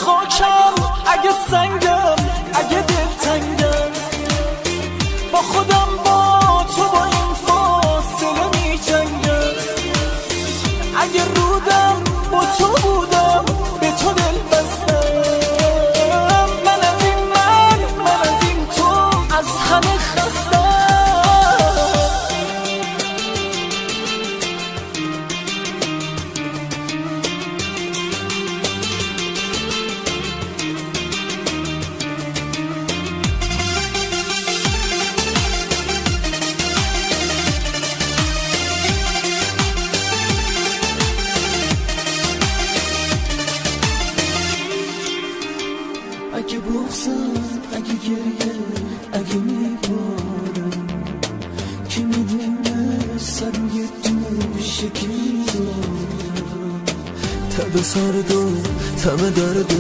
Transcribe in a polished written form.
خاکم، اگه سنگم، اگه دلتنگم، با خودم با تو با این فاصله می جنگم. اگه رودم با تو بودم به تو دل بستم. من از این تو از همه خستم. اگه بغزم، اگه گریه، اگه میبارم، که میدونه سر روی دوش کی دارم. تب سرد و تب درد